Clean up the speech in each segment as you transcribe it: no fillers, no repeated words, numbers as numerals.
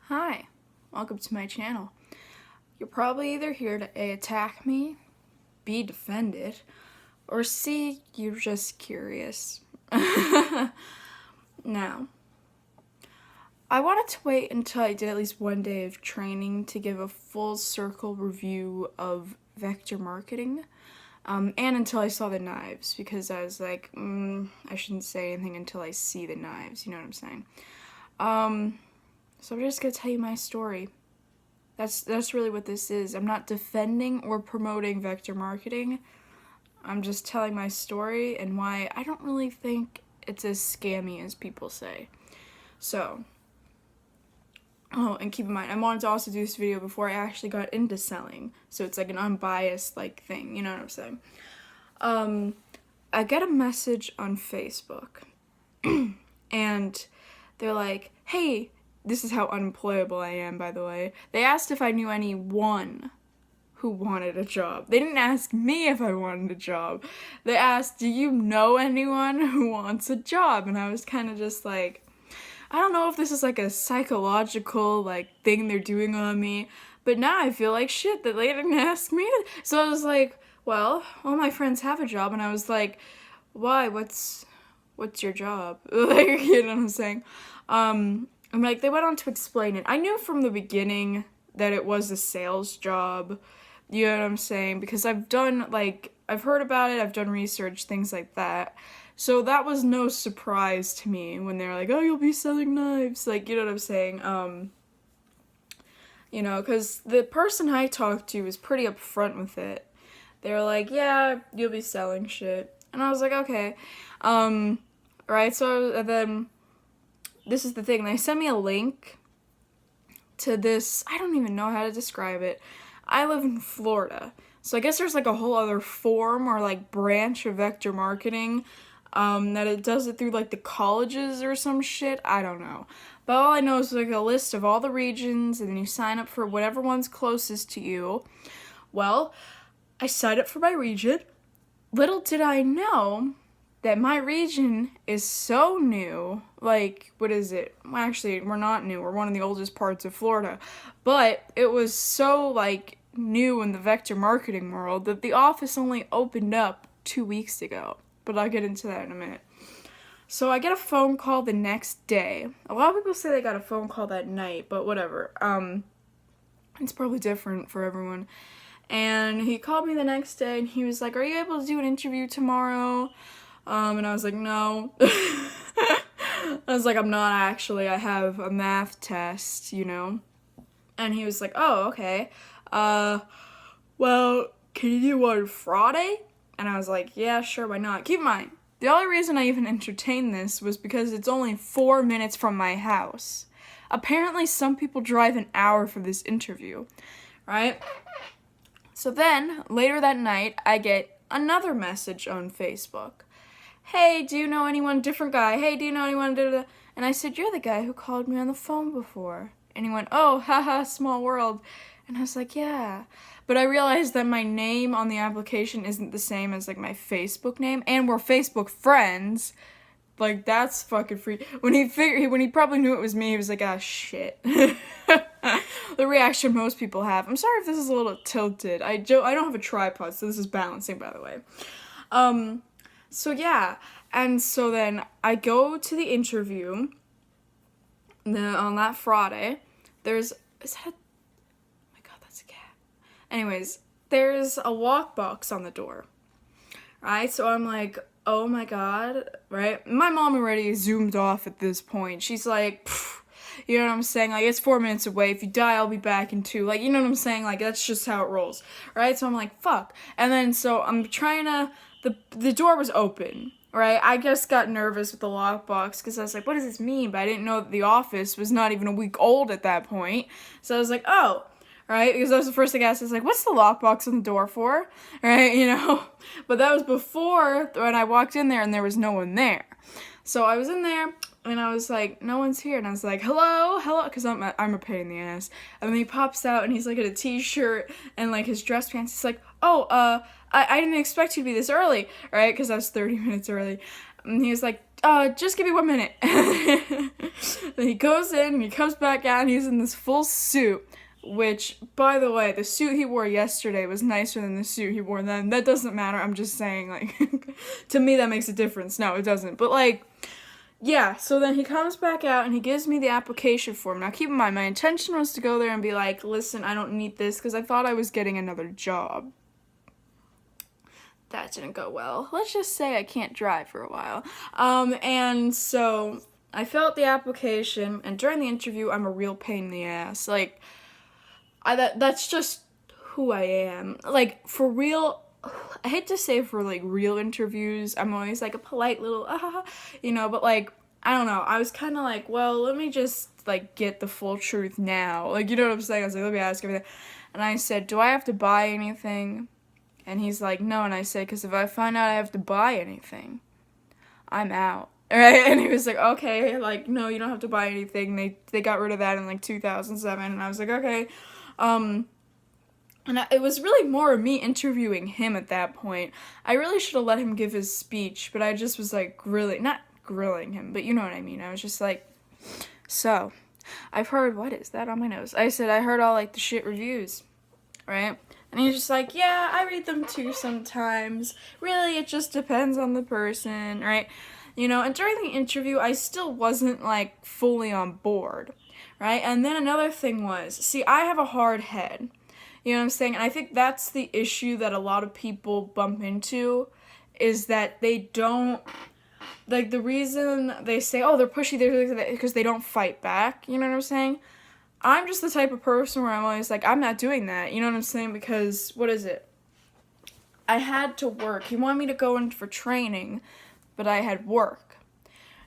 Hi, welcome to my channel. You're probably either here to A, attack me, B, defend it, or C, you're just curious. Now, I wanted to wait until I did at least one day of training to give a full circle review of vector marketing, and until I saw the knives, because I was like, I shouldn't say anything until I see the knives, you know what I'm saying? So I'm just gonna tell you my story. That's really what this is. I'm not defending or promoting vector marketing. I'm just telling my story and why I don't really think it's as scammy as people say. So, and keep in mind, I wanted to also do this video before I actually got into selling. So it's like an unbiased thing, you know what I'm saying? I get a message on Facebook and they're like, hey, this is how unemployable I am, by the way. They asked if I knew anyone who wanted a job. They didn't ask me if I wanted a job. They asked, do you know anyone who wants a job? And I was kind of just like, I don't know if this is like a psychological thing they're doing on me, but now I feel like shit that they didn't ask me. So I was like, well, all my friends have a job, and I was like, why? What's your job? You know what I'm saying? I'm like, they went on to explain it. I knew from the beginning that it was a sales job, you know what I'm saying? Because I've heard about it, I've done research, things like that. So that was no surprise to me when they were like, oh, you'll be selling knives. You know what I'm saying? Because the person I talked to was pretty upfront with it. They were like, yeah, you'll be selling shit. And I was like, okay. Right, so then this is the thing. They sent me a link to this. I don't even know how to describe it. I live in Florida. So I guess there's a whole other form or branch of vector marketing that it does it through the colleges or some shit. I don't know. But all I know is a list of all the regions, and then you sign up for whatever one's closest to you. Well, I signed up for my region. Little did I know that my region is so new. What is it? Well, actually, we're not new. We're one of the oldest parts of Florida. But it was so, new in the vector marketing world that the office only opened up 2 weeks ago. But I'll get into that in a minute. So I get a phone call the next day. A lot of people say they got a phone call that night, but whatever. It's probably different for everyone. And he called me the next day, and he was like, are you able to do an interview tomorrow? And I was like, no. I was like, I'm not actually. I have a math test, And he was like, oh, okay. Well, can you do one Friday? And I was like, yeah, sure, why not? Keep in mind, the only reason I even entertained this was because it's only 4 minutes from my house. Apparently, some people drive an hour for this interview, right? So then, later that night, I get another message on Facebook. Hey, do you know anyone? Different guy. Hey, do you know anyone? Da-da-da. And I said, you're the guy who called me on the phone before. And he went, oh, haha, small world. And I was like, yeah. But I realized that my name on the application isn't the same as my Facebook name, and we're Facebook friends. That's fucking free. When he probably knew it was me, he was like, ah, shit. The reaction most people have. I'm sorry if this is a little tilted. I don't have a tripod, so this is balancing, by the way. So yeah, and so then I go to the interview on that Friday. Is that oh my god, that's a cat. Anyways, there's a lockbox on the door, right? So I'm like, oh my god, right? My mom already zoomed off at this point. She's like, pfft, you know what I'm saying? It's 4 minutes away. If you die, I'll be back in 2. You know what I'm saying? That's just how it rolls, right? So I'm like, fuck. And then so I'm trying to. The door was open, right? I just got nervous with the lockbox because I was like, what does this mean? But I didn't know that the office was not even a week old at that point. So I was like, oh, right? Because that was the first thing I asked. I was like, what's the lockbox on the door for? Right, But that was before when I walked in there and there was no one there. So I was in there and I was like, no one's here. And I was like, hello, because I'm a pain in the ass. And then he pops out and he's in a t-shirt and his dress pants. He's like, oh, I didn't expect you to be this early, right? Because I was 30 minutes early. And he was like, just give me 1 minute. Then he goes in, he comes back out, and he's in this full suit, which, by the way, the suit he wore yesterday was nicer than the suit he wore then. That doesn't matter, I'm just saying, like, to me that makes a difference. No, it doesn't. But, like, yeah, so then he comes back out and he gives me the application form. Now, keep in mind, my intention was to go there and be like, listen, I don't need this, because I thought I was getting another job. That didn't go well. Let's just say I can't drive for a while. And so I filled out the application, and during the interview, I'm a real pain in the ass. Like, that's just who I am. Like, for real, I hate to say for, like, real interviews, I'm always, like, a polite little, you know, but, like, I don't know. I was kind of like, well, let me just, like, get the full truth now. Like, you know what I'm saying? I was like, let me ask everything. And I said, do I have to buy anything? And he's like, no. And I said, because if I find out I have to buy anything, I'm out. Right? And he was like, okay, like, no, you don't have to buy anything. They got rid of that in, like, 2007. And I was like, okay. It was really more of me interviewing him at that point. I really should have let him give his speech, but I just was, like, not grilling him, but you know what I mean. I was just like, so, I've heard, what is that on my nose? I said, I heard all, like, the shit reviews, right? And he's just like, yeah, I read them too sometimes. Really, it just depends on the person, right? You know, and during the interview, I still wasn't, like, fully on board, right? And then another thing was, see, I have a hard head. You know what I'm saying? And I think that's the issue that a lot of people bump into, is that they don't, like, the reason they say, oh, they're pushy, they're because they don't fight back. You know what I'm saying? I'm just the type of person where I'm always like, I'm not doing that. You know what I'm saying? Because, what is it? I had to work. He wanted me to go in for training, but I had work.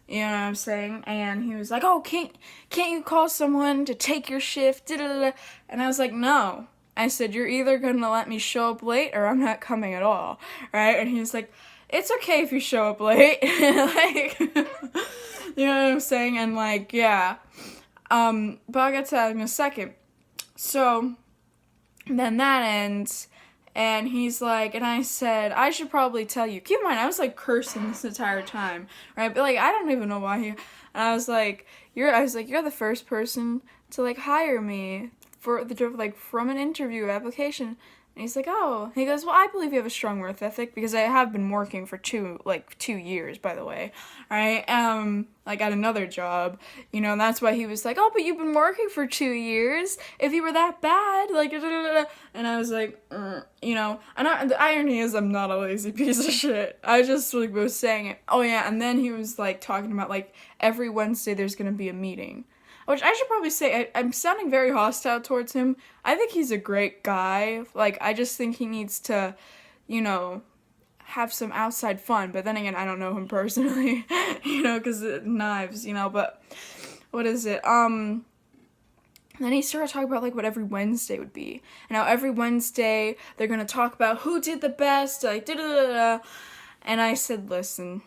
You know what I'm saying? And he was like, oh, can't you call someone to take your shift? Da-da-da-da. And I was like, no. I said, you're either going to let me show up late or I'm not coming at all. Right? And he was like, it's okay if you show up late. Like, you know what I'm saying? And, like, yeah. But I'll get to that in a second. So, then that ends, and he's like, and I said, I should probably tell you. Keep in mind, I was, like, cursing this entire time, right? But, like, I don't even know why and I was like, you're the first person to, like, hire me for like, from an interview application. And he's like, oh. He goes, well, I believe you have a strong work ethic, because I have been working for 2 years, by the way, right? Like, at another job, you know, and that's why he was like, oh, but you've been working for 2 years, if you were that bad, like, and I was like, you know, and the irony is I'm not a lazy piece of shit. I just, like, was saying it. Oh, yeah, and then he was, like, talking about, like, every Wednesday there's gonna be a meeting. Which I should probably say, I'm sounding very hostile towards him. I think he's a great guy. Like, I just think he needs to, you know, have some outside fun. But then again, I don't know him personally, you know, because knives, you know. But what is it? And then he started talking about, like, what every Wednesday would be. And how every Wednesday they're going to talk about who did the best, like, da-da-da-da. And I said, listen.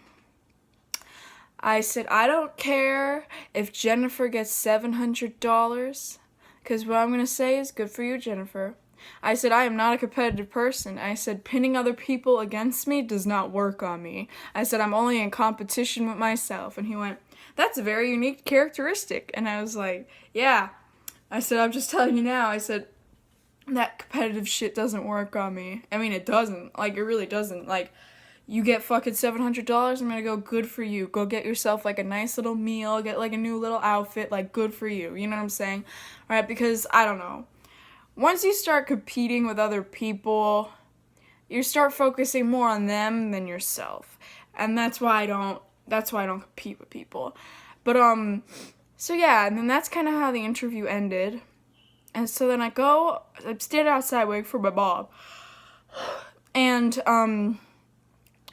I said, I don't care if Jennifer gets $700, because what I'm going to say is good for you, Jennifer. I said, I am not a competitive person. I said, pinning other people against me does not work on me. I said, I'm only in competition with myself. And he went, that's a very unique characteristic. And I was like, yeah. I said, I'm just telling you now. I said, that competitive shit doesn't work on me. I mean, it doesn't. Like, it really doesn't. Like, you get fucking $700, I'm gonna go, good for you. Go get yourself, like, a nice little meal, get, like, a new little outfit, like, good for you. You know what I'm saying? Right? Because, I don't know. Once you start competing with other people, you start focusing more on them than yourself. And that's why I don't compete with people. But, so yeah, and then that's kind of how the interview ended. And so then I stayed outside waiting for my mom. And,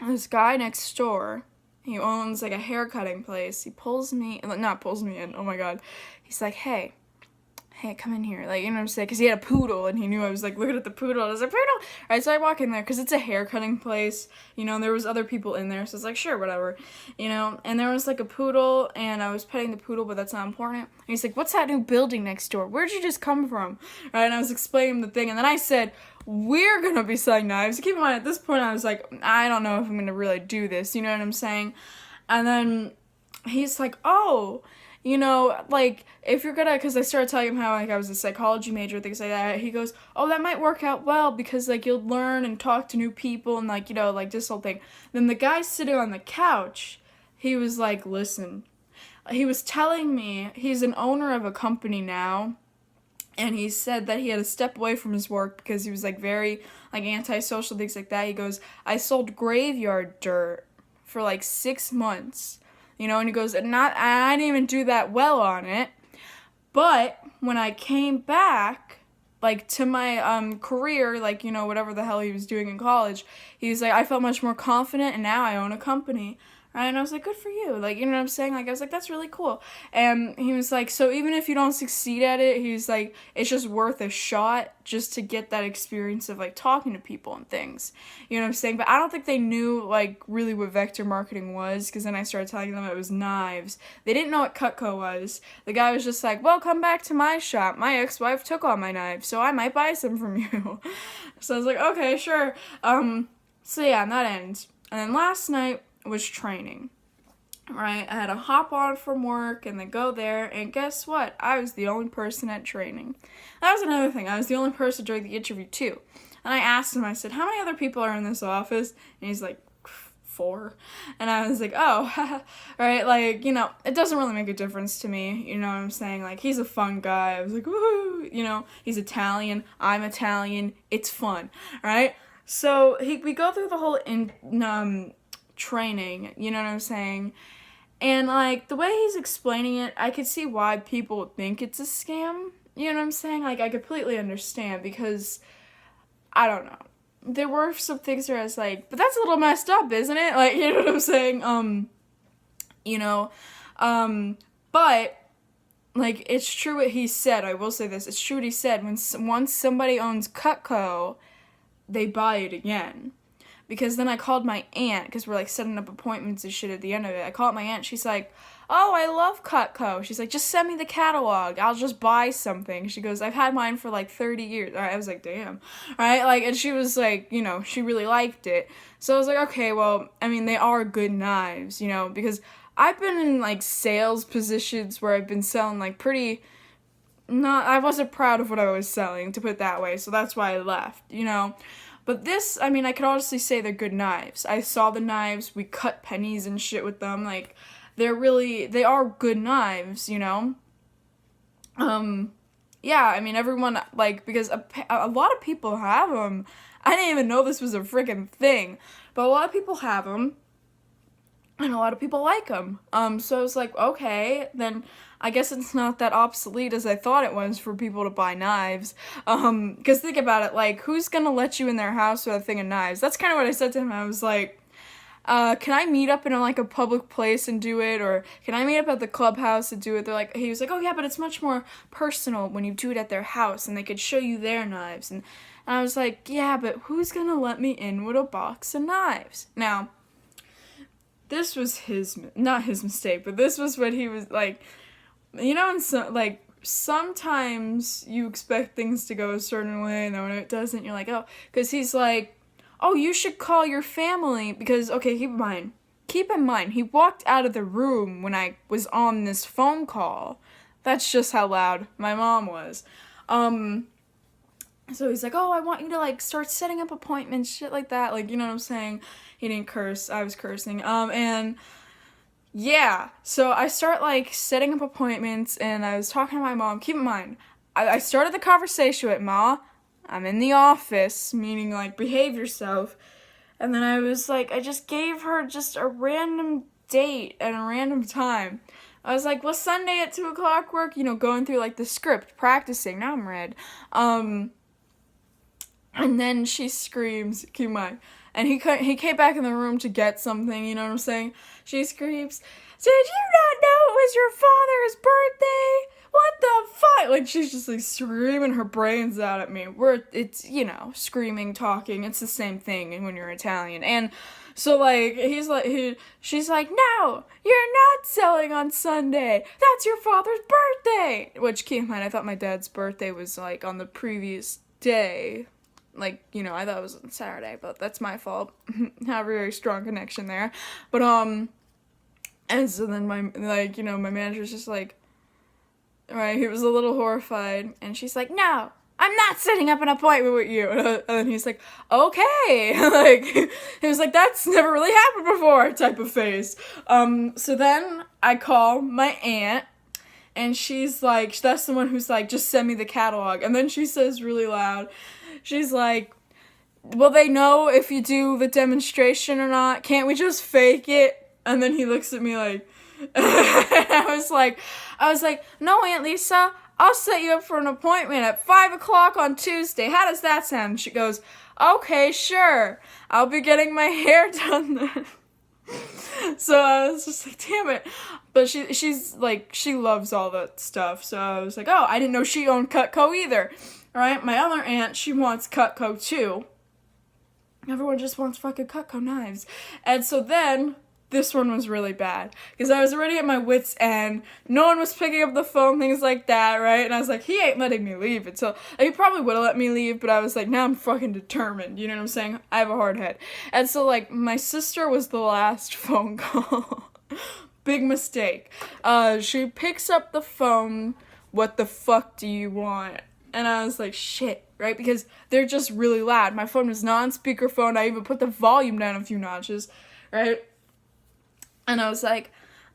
this guy next door, he owns, like, a haircutting place. He pulls me in, oh my god. He's like, hey, come in here. Like, you know what I'm saying? Because he had a poodle, and he knew I was, like, looking at the poodle. I was like, poodle! Alright, so I walk in there, because it's a haircutting place, you know, and there was other people in there, so it's like, sure, whatever, you know, and there was, like, a poodle, and I was petting the poodle, but that's not important. And he's like, what's that new building next door? Where'd you just come from? Right, and I was explaining the thing, and then I said, we're gonna be selling knives. Keep in mind, at this point, I was like, I don't know if I'm gonna really do this, you know what I'm saying? And then he's like, oh, you know, like, if you're gonna, because I started telling him how, like, I was a psychology major, things like that. He goes, oh, that might work out well, because, like, you'll learn and talk to new people, and, like, you know, like, this whole thing. Then the guy sitting on the couch, he was like, listen, he was telling me he's an owner of a company now, and he said that he had to step away from his work because he was, like, very, like, antisocial, things like that. He goes, I sold graveyard dirt for, like, 6 months. You know, and he goes, I didn't even do that well on it. But when I came back, like, to my career, like, you know, whatever the hell he was doing in college, he's like, I felt much more confident, and now I own a company. Right? And I was like, good for you. Like, you know what I'm saying? Like, I was like, that's really cool. And he was like, so even if you don't succeed at it, he's like, it's just worth a shot just to get that experience of, like, talking to people and things. You know what I'm saying? But I don't think they knew, like, really what vector marketing was, because then I started telling them it was knives. They didn't know what Cutco was. The guy was just like, well, come back to my shop. My ex-wife took all my knives, so I might buy some from you. So I was like, okay, sure. So yeah, and that ends. And then last night was training, right? I had to hop on from work and then go there, and guess what? I was the only person at training. That was another thing. I was the only person during the interview too. And I asked him, I said, how many other people are in this office? And he's like, 4. And I was like, oh, right? Like, you know, it doesn't really make a difference to me. You know what I'm saying? Like, he's a fun guy. I was like, woohoo, you know, he's Italian. I'm Italian. It's fun, right? So we go through the whole training, you know what I'm saying? And, like, the way he's explaining it, I could see why people would think it's a scam. You know what I'm saying? Like, I completely understand, because, I don't know. There were some things where I was like, but that's a little messed up, isn't it? Like, you know what I'm saying? You know, but, like, it's true what he said. I will say this. It's true what he said. Once somebody owns Cutco, they buy it again. Because then I called my aunt, because we're, like, setting up appointments and shit at the end of it. I called my aunt. She's like, oh, I love Cutco. She's like, just send me the catalog. I'll just buy something. She goes, I've had mine for, like, 30 years. I was like, damn. Right? Like, and she was like, you know, she really liked it. So I was like, okay, well, I mean, they are good knives, you know, because I've been in, like, sales positions where I've been selling, like, I wasn't proud of what I was selling, to put it that way. So that's why I left, you know. But this, I mean, I could honestly say they're good knives. I saw the knives, we cut pennies and shit with them, like, they are good knives, you know? Yeah, I mean, everyone, like, because a lot of people have them. I didn't even know this was a freaking thing, but a lot of people have them, and a lot of people like them. So I was like, okay, then I guess it's not that obsolete as I thought it was for people to buy knives. Because think about it, like, who's gonna let you in their house with a thing of knives? That's kind of what I said to him. I was like, can I meet up in, like, a public place and do it? Or can I meet up at the clubhouse and do it? He was like, oh yeah, but it's much more personal when you do it at their house, and they could show you their knives. And I was like, yeah, but who's gonna let me in with a box of knives? Now, this was not his mistake, but this was what he was, like, you know, like, sometimes you expect things to go a certain way, and then when it doesn't, you're like, oh, because he's like, oh, you should call your family, because, okay, keep in mind, he walked out of the room when I was on this phone call. That's just how loud my mom was. So he's like, oh, I want you to, like, start setting up appointments, shit like that, like, you know what I'm saying? He didn't curse, I was cursing, and yeah, so I start, like, setting up appointments, and I was talking to my mom. Keep in mind, I started the conversation with, Ma, I'm in the office, meaning, like, behave yourself, and then I was like, I just gave her just a random date and a random time. I was like, well, Sunday at 2 o'clock work, you know, going through, like, the script, practicing, now I'm red, and then she screams, keep in mind, and he came back in the room to get something, you know what I'm saying? She screams, did you not know it was your father's birthday? What the fuck? Like, she's just, like, screaming her brains out at me. It's, you know, screaming, talking, it's the same thing when you're Italian. And so, like, she's like, no, you're not selling on Sunday. That's your father's birthday. Which, keep in mind, I thought my dad's birthday was, like, on the previous day. Like, you know, I thought it was on Saturday, but that's my fault. Have a very strong connection there. But, And so then my manager's just like, right, he was a little horrified, and she's like, no, I'm not setting up an appointment with you. And then he's like, okay. Like, he was like, that's never really happened before, type of face. So then I call my aunt, and she's like, that's the one who's like, just send me the catalog. And then she says really loud, she's like, will they know if you do the demonstration or not? Can't we just fake it? And then he looks at me like, I was like, no, Aunt Lisa, I'll set you up for an appointment at 5 o'clock on Tuesday. How does that sound? She goes, okay, sure. I'll be getting my hair done then. So I was just like, damn it. But she's like, she loves all that stuff. So I was like, oh, I didn't know she owned Cutco either. All right, my other aunt, she wants Cutco too. Everyone just wants fucking Cutco knives. And so then this one was really bad, because I was already at my wit's end. No one was picking up the phone, things like that, right? And I was like, he ain't letting me leave until, he probably would have let me leave, but I was like, now I'm fucking determined, you know what I'm saying? I have a hard head. And so, like, my sister was the last phone call. Big mistake. She picks up the phone, what the fuck do you want? And I was like, shit, right? Because they're just really loud. My phone was not on speakerphone. I even put the volume down a few notches, right? And I was like,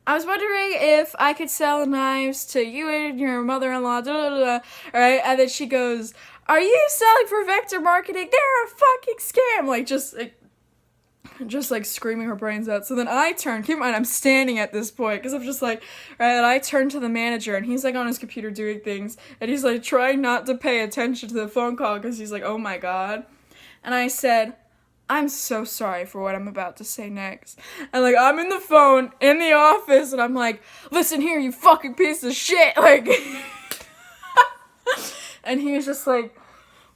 I was wondering if I could sell knives to you and your mother-in-law, right? And then she goes, are you selling for Vector Marketing? They're a fucking scam! Like, just screaming her brains out. So then I turn, keep in mind, I'm standing at this point, because I'm just like, right, and I turn to the manager, and he's like on his computer doing things, and he's like trying not to pay attention to the phone call, because he's like, oh my god. And I said, I'm so sorry for what I'm about to say next. And, like, I'm in the phone, in the office, and I'm like, listen here, you fucking piece of shit, like, and he was just like,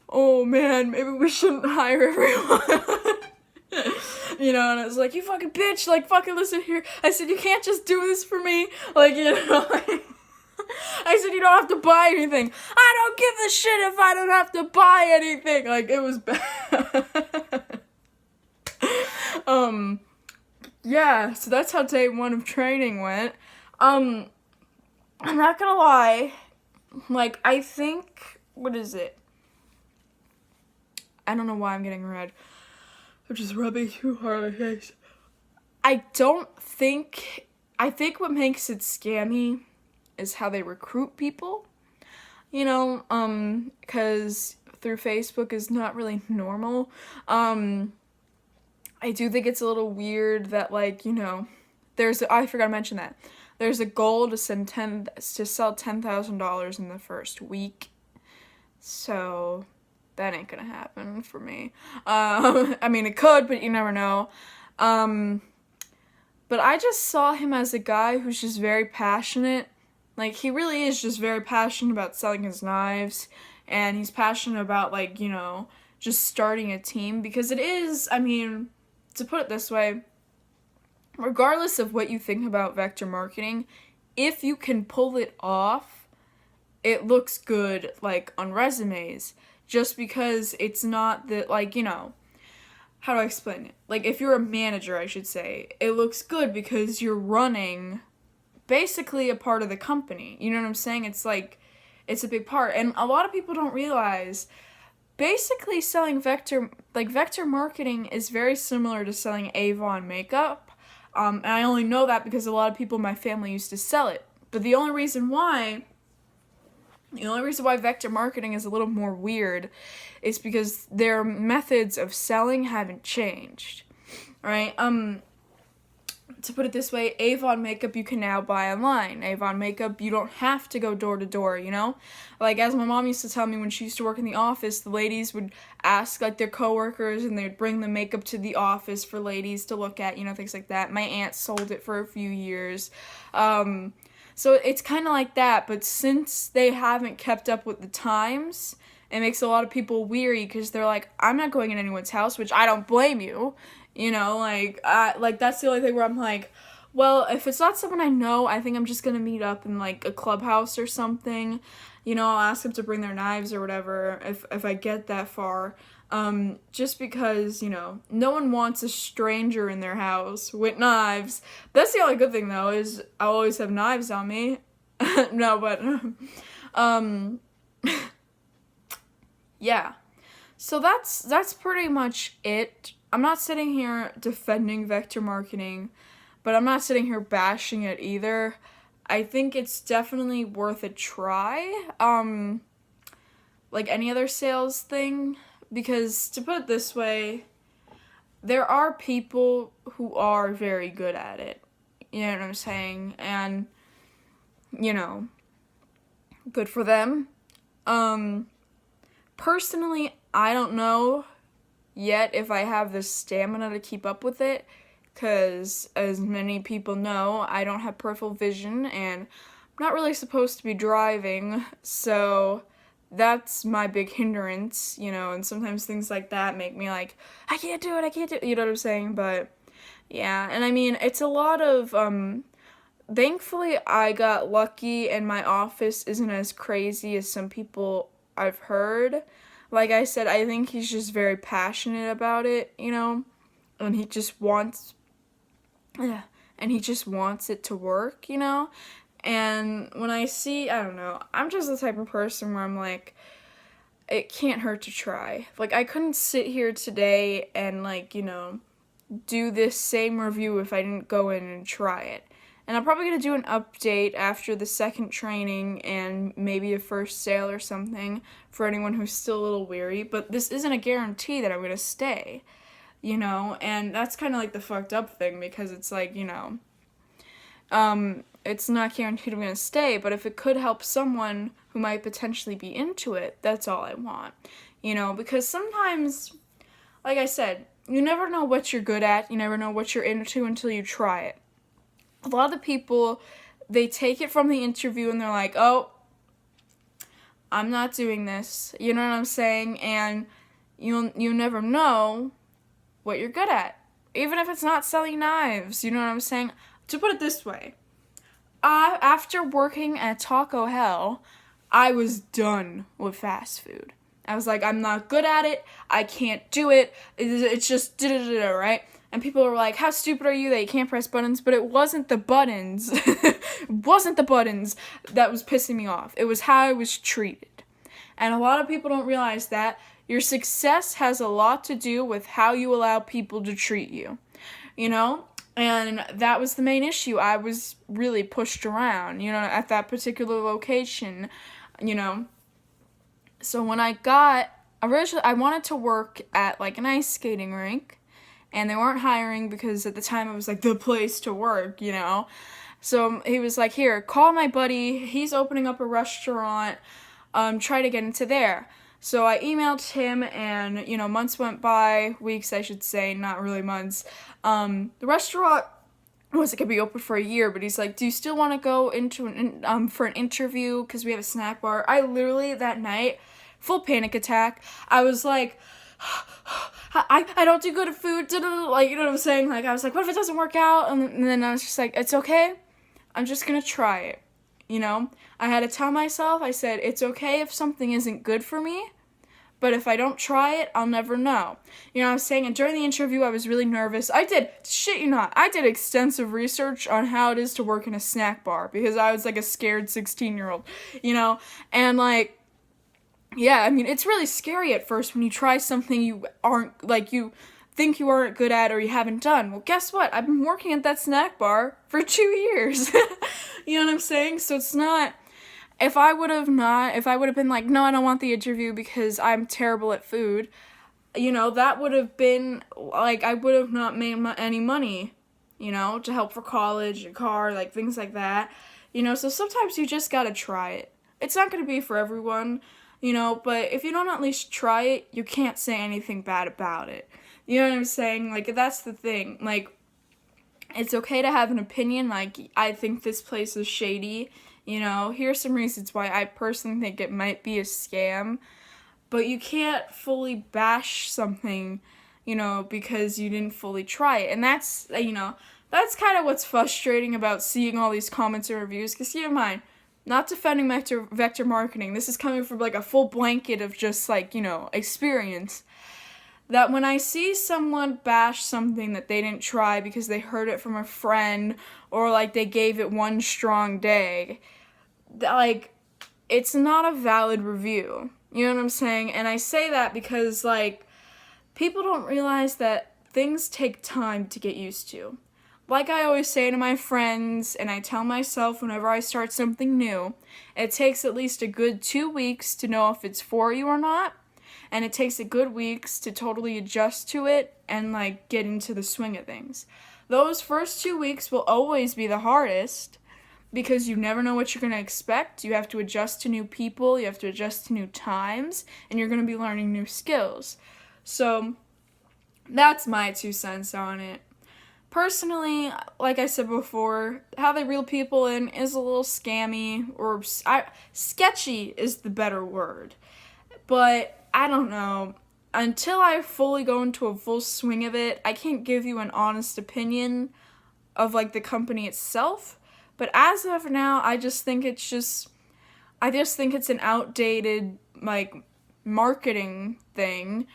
oh man, maybe we shouldn't hire everyone. You know, and I was like, you fucking bitch, like, fucking listen here. I said, you can't just do this for me, like, you know, like, I said, you don't have to buy anything. I don't give a shit if I don't have to buy anything. Like, it was bad. Yeah, so that's how day 1 of training went. I'm not gonna lie, like, I think, what is it? I don't know why I'm getting red. I'm just rubbing too hard on my face. I think what makes it scammy is how they recruit people, you know, because through Facebook is not really normal. I do think it's a little weird that, like, you know, I forgot to mention that. There's a goal to sell $10,000 in the first week. So that ain't gonna happen for me. I mean, it could, but you never know. But I just saw him as a guy who's just very passionate. Like, he really is just very passionate about selling his knives. And he's passionate about, like, you know, just starting a team. Because it is, I mean, to put it this way, regardless of what you think about Vector Marketing, if you can pull it off, it looks good, like, on resumes. Just because it's not that, like, you know, how do I explain it? Like, if you're a manager, I should say, it looks good because you're running basically a part of the company. You know what I'm saying? It's like, it's a big part. And a lot of people don't realize, basically selling Vector Marketing is very similar to selling Avon makeup. And I only know that because a lot of people in my family used to sell it. But the only reason why Vector Marketing is a little more weird is because their methods of selling haven't changed, right? To put it this way, Avon makeup you can now buy online. Avon makeup, you don't have to go door to door, you know? Like, as my mom used to tell me when she used to work in the office, the ladies would ask, like, their coworkers, and they'd bring the makeup to the office for ladies to look at, you know, things like that. My aunt sold it for a few years. So it's kind of like that, but since they haven't kept up with the times, it makes a lot of people weary because they're like, I'm not going in anyone's house, which I don't blame you, you know, like that's the only thing where I'm like, Well, if it's not someone I know, I think I'm just gonna meet up in like a clubhouse or something. I'll ask them to bring their knives or whatever if I get that far. Just because, no one wants a stranger in their house with knives. That's the only good thing though, is I always have knives on me. No, but um yeah. So that's pretty much it. I'm not sitting here defending vector marketing, but I'm not sitting here bashing it either. I think it's definitely worth a try. Like any other sales thing, because to put it this way, there are people who are very good at it. You know what I'm saying? And good for them. Personally, I don't know yet if I have the stamina to keep up with it, because as many people know, I don't have peripheral vision and I'm not really supposed to be driving, so that's my big hindrance, and sometimes things like that make me like, I can't do it, you know what I'm saying? But yeah, and I mean, it's a lot of, thankfully I got lucky and my office isn't as crazy as some people I've heard. Like I said, I think he's just very passionate about it, and he just wants it to work, And when I see, I don't know, I'm just the type of person where I'm like, it can't hurt to try. Like, I couldn't sit here today and, like, do this same review if I didn't go in and try it. And I'm probably going to do an update after the second training and maybe a first sale or something for anyone who's still a little weary. But this isn't a guarantee that I'm going to stay, And that's kind of like the fucked up thing, because it's like, it's not guaranteed I'm going to stay. But if it could help someone who might potentially be into it, that's all I want. Because sometimes, like I said, you never know what you're good at. You never know what you're into until you try it. A lot of the people, they take it from the interview and they're like, oh, I'm not doing this. You know what I'm saying? And you never know what you're good at. Even if it's not selling knives, you know what I'm saying? To put it this way, after working at Taco Hell, I was done with fast food. I was like, I'm not good at it. I can't do it. It's just da-da-da-da, right? And people were like, how stupid are you that you can't press buttons? But it wasn't the buttons. It wasn't the buttons that was pissing me off. It was how I was treated. And a lot of people don't realize that your success has a lot to do with how you allow people to treat you. And that was the main issue. I was really pushed around, at that particular location, So when originally I wanted to work at like an ice skating rink. And they weren't hiring because at the time it was like the place to work, So he was like, here, call my buddy. He's opening up a restaurant. Try to get into there. So I emailed him and, months went by, weeks I should say, not really months. The restaurant wasn't going to be open for a year, but he's like, do you still want to go into for an interview? Because we have a snack bar. I literally, that night, full panic attack. I was like, I don't do good at food, like, you know what I'm saying? Like, I was like, what if it doesn't work out? And then I was just like, it's okay. I'm just gonna try it, I had to tell myself, I said, it's okay if something isn't good for me, but if I don't try it, I'll never know. You know what I'm saying? And during the interview, I was really nervous. I did extensive research on how it is to work in a snack bar, because I was like a scared 16-year-old, And like, yeah, I mean, it's really scary at first when you try something you think you aren't good at or you haven't done. Well, guess what? I've been working at that snack bar for 2 years. You know what I'm saying? So it's not, if I would have been like, no, I don't want the interview because I'm terrible at food, that would have been, like, I would have not made any money, to help for college, a car, like, things like that. So sometimes you just gotta try it. It's not gonna be for everyone. But if you don't at least try it, you can't say anything bad about it. You know what I'm saying? Like, that's the thing. Like, it's okay to have an opinion. Like, I think this place is shady. Here's some reasons why I personally think it might be a scam. But you can't fully bash something, because you didn't fully try it. And that's, that's kind of what's frustrating about seeing all these comments and reviews, because keep in mind, not defending vector marketing, this is coming from like a full blanket of just like, experience, that when I see someone bash something that they didn't try because they heard it from a friend, or like they gave it one strong day, like, it's not a valid review. You know what I'm saying? And I say that because, like, people don't realize that things take time to get used to. Like I always say to my friends, and I tell myself whenever I start something new, it takes at least a good 2 weeks to know if it's for you or not, and it takes a good weeks to totally adjust to it and, like, get into the swing of things. Those first 2 weeks will always be the hardest, because you never know what you're going to expect. You have to adjust to new people, you have to adjust to new times, and you're going to be learning new skills. So, that's my 2 cents on it. Personally, like I said before, how they reel people in is a little scammy, or sketchy is the better word. But, I don't know. Until I fully go into a full swing of it, I can't give you an honest opinion of, like, the company itself. But as of now, I just think it's an outdated, like, marketing thing,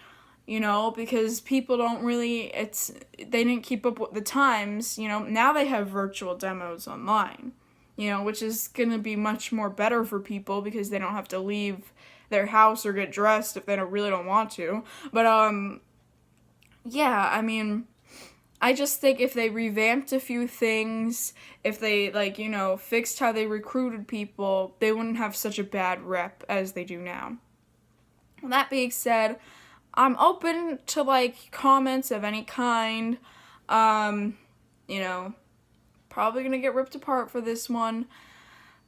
because people don't really, they didn't keep up with the times, now they have virtual demos online, which is going to be much more better for people because they don't have to leave their house or get dressed if they really don't want to. But, yeah, I mean, I just think if they revamped a few things, if they, like, fixed how they recruited people, they wouldn't have such a bad rep as they do now. That being said, I'm open to, like, comments of any kind. Probably gonna get ripped apart for this one.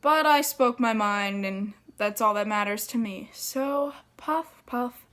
But I spoke my mind, and that's all that matters to me. So, puff, puff.